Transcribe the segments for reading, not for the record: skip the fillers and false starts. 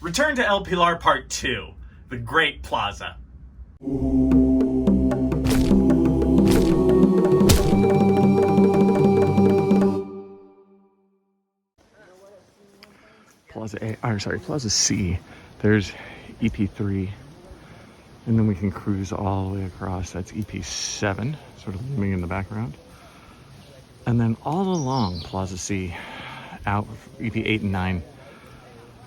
Return to El Pilar Part 2, the Great Plaza. Plaza C. There's EP3, and then we can cruise all the way across. That's EP7, sort of looming in the background. And then all along Plaza C, out EP8 and 9,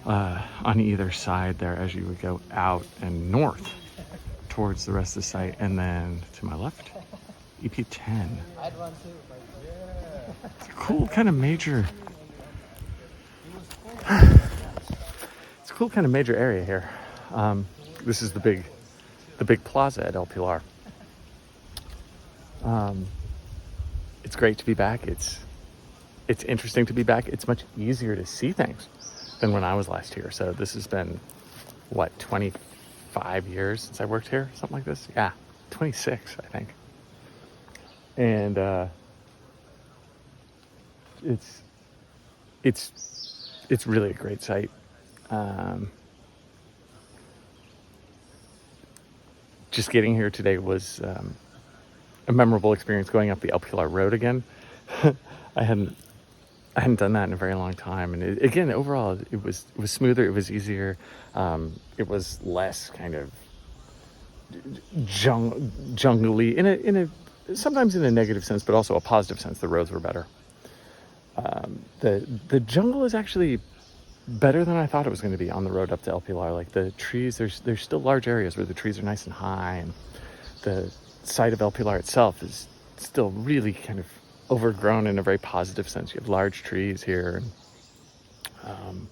on either side there as you would go out and north towards the rest of the site. And then to my left, EP10. It's a cool kind of major... It's a cool kind of major area here. This is the big plaza at El Pilar. It's great to be back. It's interesting to be back. It's much easier to see things than when I was last here. So this has been, what, 25 years since I worked here? Something like this? Yeah, 26, I think. And it's really a great site. Just getting here today was a memorable experience, going up the El Pilar Road again. I hadn't done that in a very long time, and again, overall, it was smoother. It was easier. It was less kind of jungly in a sometimes in a negative sense, but also a positive sense. The roads were better. The jungle is actually better than I thought it was going to be on the road up to El Pilar. Like the trees, there's still large areas where the trees are nice and high, and the site of El Pilar itself is still really kind of overgrown in a very positive sense. You have large trees here, and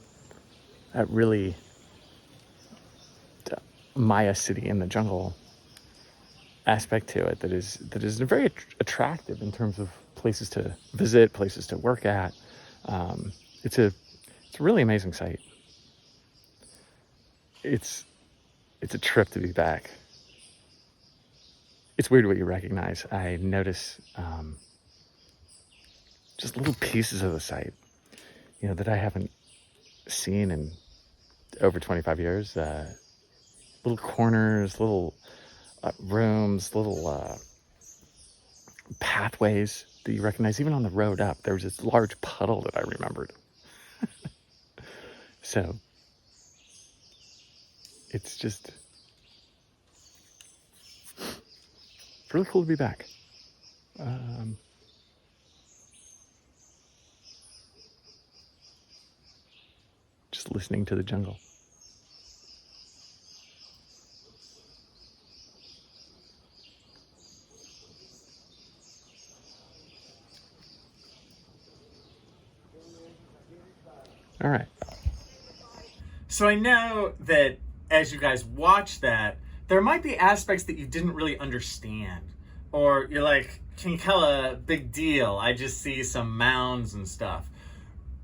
that really Maya city in the jungle aspect to it that is very attractive in terms of places to visit, places to work at. It's a really amazing site. It's a trip to be back. It's weird what you recognize. I notice just little pieces of the site, that I haven't seen in over 25 years. Little corners, little rooms, little pathways that you recognize. Even on the road up, there was this large puddle that I remembered. So it's really cool to be back. Just listening to the jungle. All right. So I know that as you guys watch that, there might be aspects that you didn't really understand. Or you're like, Kinkella, big deal. I just see some mounds and stuff.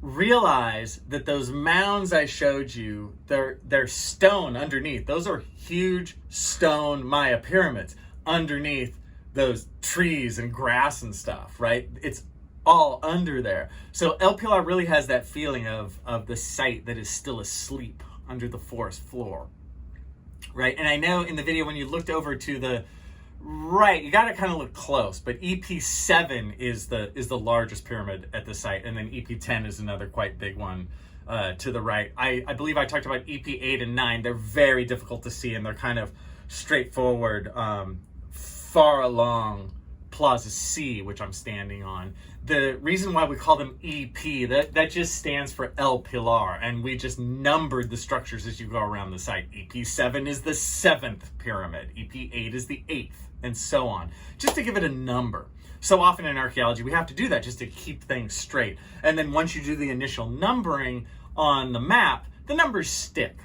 Realize that those mounds I showed you, they're stone underneath. Those are huge stone Maya pyramids underneath those trees and grass and stuff, right? It's all under there. So El Pilar really has that feeling of the site that is still asleep under the forest floor, right? And I know in the video when you looked over to the right, you got to kind of look close, but EP7 is the largest pyramid at the site, and then EP10 is another quite big one to the right. I believe I talked about EP8 and 9. They're very difficult to see, and they're kind of straightforward, far along Plaza C, which I'm standing on. The reason why we call them EP, that just stands for El Pilar, and we just numbered the structures as you go around the site. EP7 is the 7th pyramid, EP8 is the 8th, and so on, just to give it a number. So often in archaeology, we have to do that just to keep things straight. And then once you do the initial numbering on the map, the numbers stick,